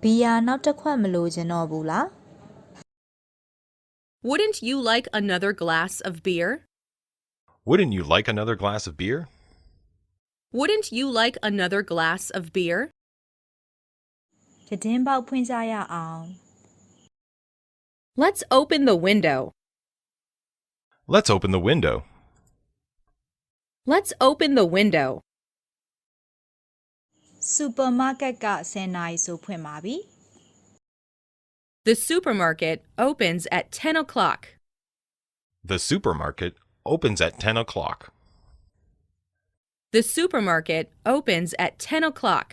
ဘီယာနောက်တစ်ခွက်မလိုချင်တော့ဘူးလား Wouldn't you like another glass of beer? Wouldn't you like another glass of beer? Wouldn't you like another glass of beer? ပြတင်းပေါက်ဖွင့်ကြရအောင် Let's open the window. Let's open the window. Let's open the window. စူပါမားကတ်က10နာရီဆိုဖွင့်ပါပြီ The supermarket opens at 10 o'clock. The supermarket opens at 10 o'clock. The supermarket opens at 10 o'clock.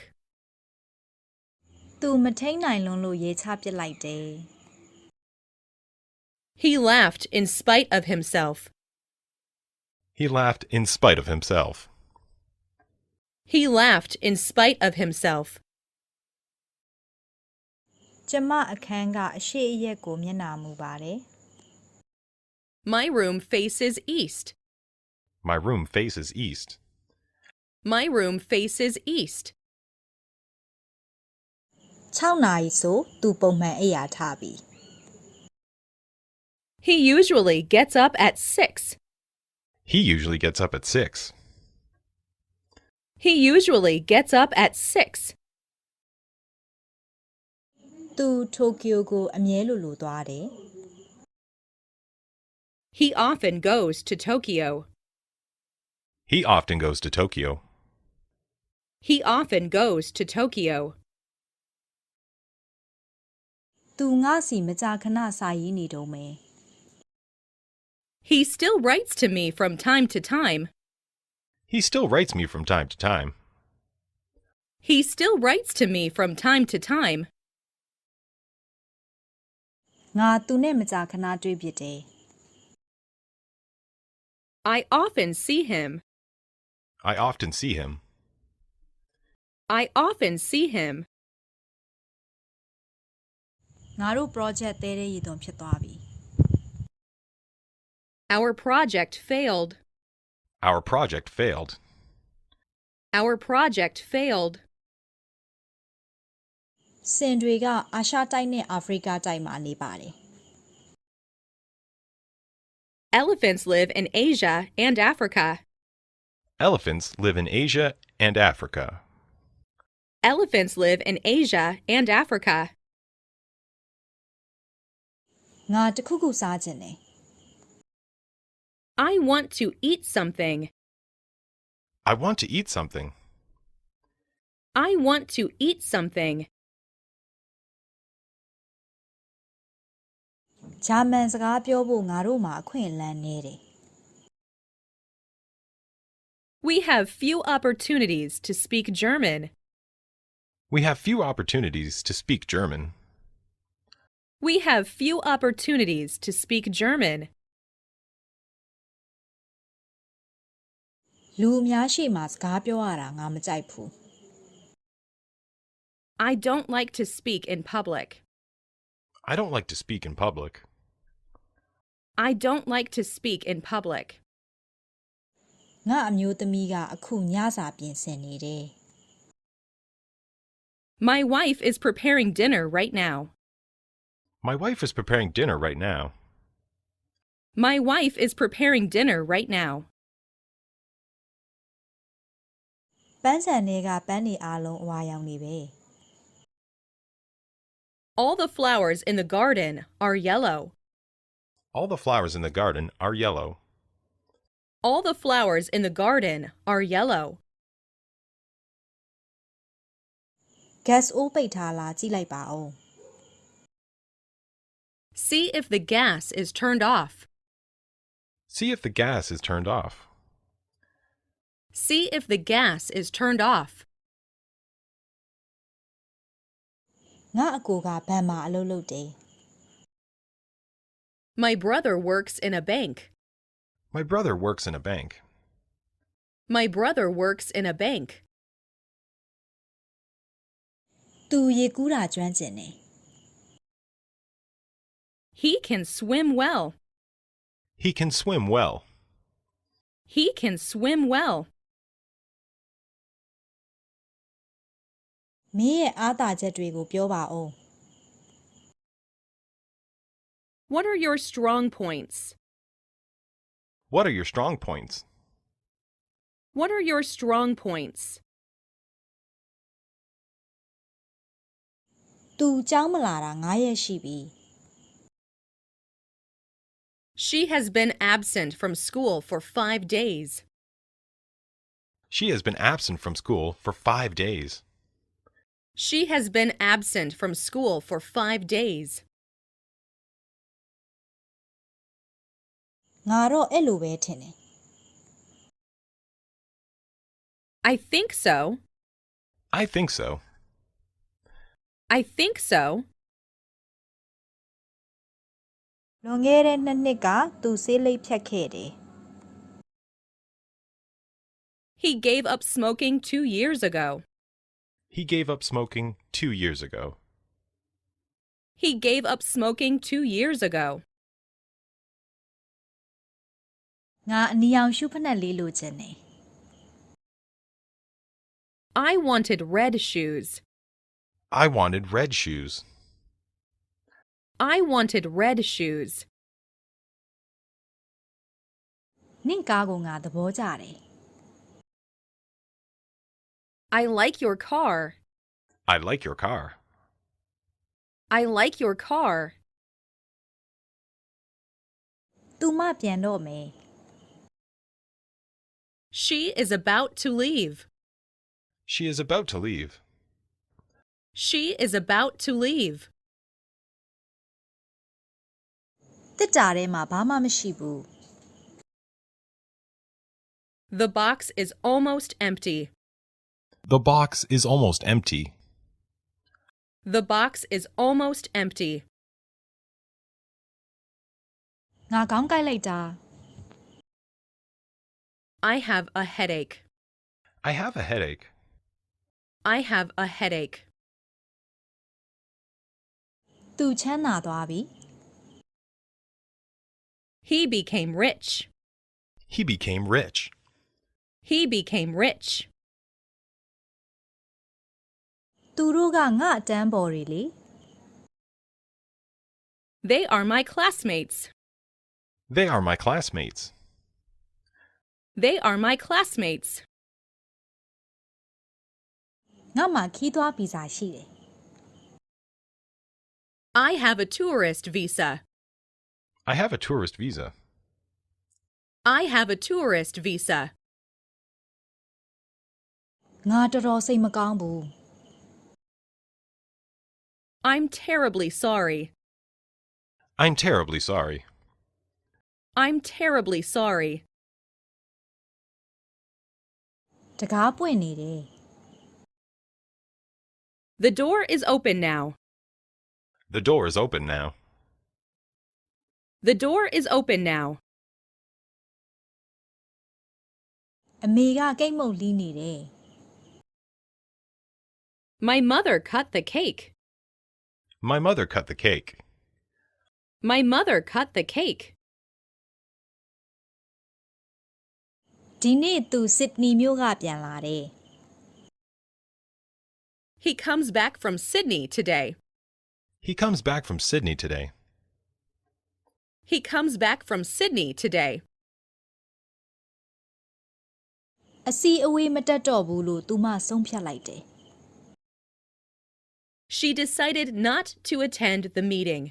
သူမထိန်နိုင်လွန်းလို့ရေချပစ်လိုက်တယ် He laughed in spite of himself. He laughed in spite of himself. He laughed in spite of himself. ကျမအခန်းကအရှေ့အရက်ကိုမျက်နှာမူပါတယ် My room faces east. My room faces east. My room faces east. 6နာရီဆိုသူပုံမှန်အိပ်ရာထပြီ He usually gets up at 6. He usually gets up at 6. He usually gets up at 6. သူတိုကျိုကိုအမြဲလိုသွားတယ် He often goes to Tokyo. He often goes to Tokyo. He often goes to Tokyo. သူငါစီမကြာခဏစာရေးနေတော့မယ် He still writes to me from time to time. He still writes me from time to time. He still writes to me from time to time. ငါသူနဲ့မကြာခဏတွေ့ဖြစ်တယ် I often see him. I often see him. I often see him. ငါတို့ project သေးတဲ့ရည်သွန်ဖြစ်သွားပြီ Our project failed. Our project failed. Our project failed. စင်တွေကအာရှတိုက်နဲ့အာဖရိကတိုက်မှာနေပါတယ် Elephants live in Asia and Africa. Elephants live in Asia and Africa. Elephants live in Asia and Africa. ငါတစ်ခုခုစားချင်တယ် I want to eat something. I want to eat something. I want to eat something. ဂျာမန်စကားပြောဖို့ငါတို့မှာအခွင့်အလမ်းနည်းတယ် We have few opportunities to speak German. We have few opportunities to speak German. We have few opportunities to speak German. လူအများရှိမှစကားပြောရတာငါမကြိုက်ဘူး I don't like to speak in public. I don't like to speak in public. I don't like to speak in public. ငါအမျိုးသမီးကအခုညစာပြင်ဆင်နေတယ် My wife is preparing dinner right now. My wife is preparing dinner right now. My wife is preparing dinner right now. ပန်းစံတွေကပန်းတွေအားလုံးအဝါရောင်နေပဲ All the flowers in the garden are yellow. All the flowers in the garden are yellow. All the flowers in the garden are yellow. ဂက်စ်အိုးပိတ်ထားလားကြည့်လိုက်ပါဦး See if the gas is turned off. See if the gas is turned off. See if the gas is turned off. ငါအကိုကဘဏ်မှာအလုပ်လုပ်တယ် My brother works in a bank. My brother works in a bank. My brother works in a bank. သူရေကူးတာကျွမ်းကျင်တယ် He can swim well. He can swim well. He can swim well. မင်းရဲ့အားသာချက်တွေကိုပြောပါဦး What are your strong points? What are your strong points? What are your strong points? သူကျောင်းမလာတာ9ရက်ရှိပြီ She has been absent from school for 5 days. She has been absent from school for 5 days. She has been absent from school for 5 days. ငါတော့အဲ့လိုပဲထင်တယ် I think so. I think so. I think so. လွန်ခဲ့တဲ့2နှစ်ကသူဆေးလိပ်ဖြတ်ခဲ့တယ် He gave up smoking 2 years ago. He gave up smoking 2 years ago. He gave up smoking 2 years ago. ငါအနီရောင်ရှုဖနက်လေးလိုချင်တယ် I wanted red shoes. I wanted red shoes. I wanted red shoes. နင့်ကားကိုငါသဘောကျတယ် I like your car. I like your car. I like your car. သူမပြန်တော့မယ် She is about to leave. She is about to leave. She is about to leave. တစ်တာထဲမှာဘာမှမရှိဘူး The box is almost empty. The box is almost empty. The box is almost empty. ငါခေါင်းကိုက်လိုက်တာ I have a headache. I have a headache. I have a headache. သူချမ်းသာသွားပြီ He became rich. He became rich. He became rich. သူတို့ကငါအတန်းပေါ်တွေလေ They are my classmates. They are my classmates. They are my classmates. ငါမှခီးသွားဗီဇာရှိတယ် I have a tourist visa. I have a tourist visa. I have a tourist visa. ငါတော်တော်စိတ်မကောင်းဘူး I'm terribly sorry. I'm terribly sorry. I'm terribly sorry. တကားပွင့်နေတယ် The door is open now. The door is open now. The door is open now. အမေကကိတ်မုတ်လီးနေတယ် My mother cut the cake. My mother cut the cake. My mother cut the cake. ဒီနေ့သူစစ်ဒနီမြို့ကပြန်လာတယ် He comes back from Sydney today. He comes back from Sydney today. He comes back from Sydney today. အစီအဝေးမတက်တော့ဘူးလို့သူမဆုံးဖြတ်လိုက်တယ် She decided not to attend the meeting.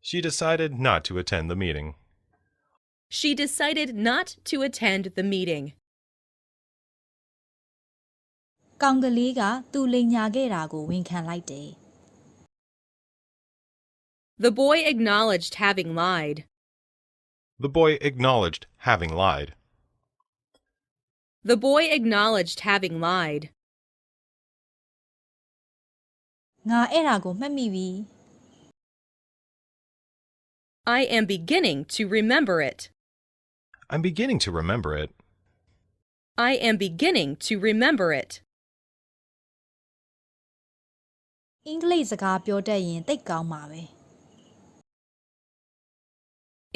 She decided not to attend the meeting. She decided not to attend the meeting. ကောင်ကလေးကသူလိန်ညာခဲ့တာကိုဝန်ခံလိုက်တယ် The boy acknowledged having lied. The boy acknowledged having lied. The boy acknowledged having lied. ငါအဲ့ဒါကိုမှတ်မိပြီ I am beginning to remember it. I'm beginning to remember it. I am beginning to remember it. အင်္ဂလိပ်စကားပြောတတ်ရင်သိပ်ကောင်းပါပဲ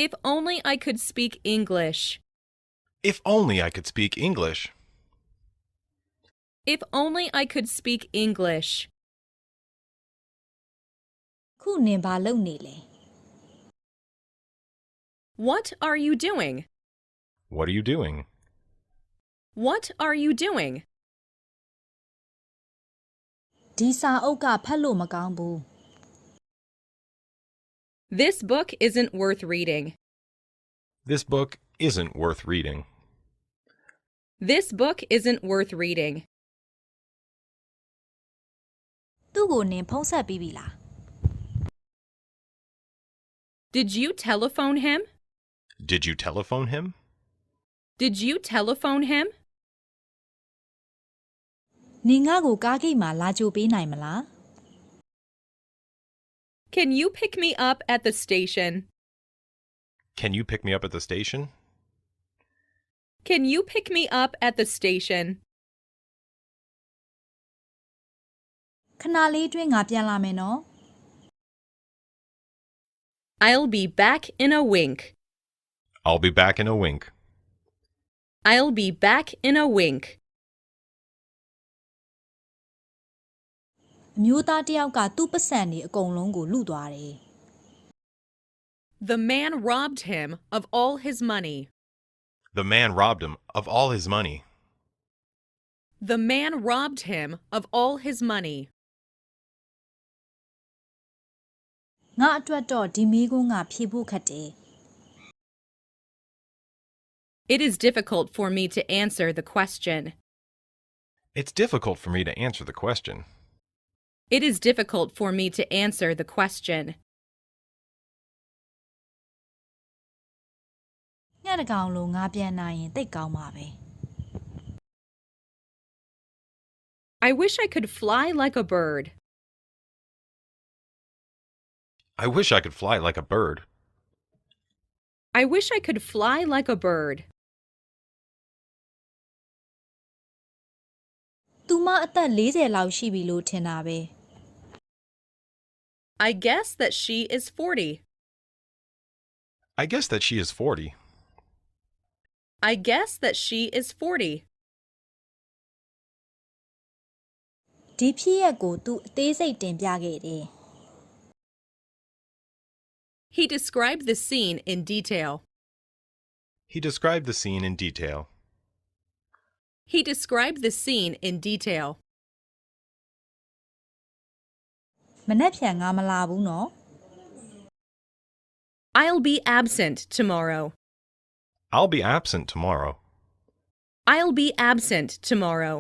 If only I could speak English. If only I could speak English. If only I could speak English. ခုနင်ဘာလုပ်နေလဲ What are you doing? What are you doing? What are you doing? ဒီစာအုပ်ကဖတ်လို့မကောင်းဘူး This book isn't worth reading. This book isn't worth reading. This book isn't worth reading. သူ့ကိုနင်ဖုန်းဆက်ပြီးပြီလား Did you telephone him? Did you telephone him? Did you telephone him? နင်ငါ့ကိုကားဂိတ်မှာလာကြိုပေးနိုင်မလား Can you pick me up at the station? Can you pick me up at the station? Can you pick me up at the station? ခဏလေးတွင်းငါပြန်လာမယ်နော် I'll be back in a wink. I'll be back in a wink. I'll be back in a wink. အမျိုးသားတစ်ယောက်ကသူ့ပတ်စံတွေအကုန်လုံးကိုလုသွားတယ် The man robbed him of all his money. The man robbed him of all his money. The man robbed him of all his money. ငါအတွက်တော့ဒီမေးခွန်းကဖြေဖို့ခက်တယ် It is difficult for me to answer the question. It's difficult for me to answer the question. It is difficult for me to answer the question. ညတကောင်လုံးငါပြန်နိုင်ရင်တိတ်ကောင်းပါပဲ I wish I could fly like a bird. I wish I could fly like a bird. I wish I could fly like a bird. သူမအသက်40လောက်ရှိပြီလို့ထင်တာပဲ I guess that she is 40. I guess that she is 40. I guess that she is 40. ဒီဖြစ်ရက်ကိုသူအသေးစိတ်တင်ပြခဲ့တယ် He described the scene in detail. He described the scene in detail. He described the scene in detail. မနေ့ပြန်ငါမလာဘူးနော် I'll be absent tomorrow. I'll be absent tomorrow. I'll be absent tomorrow.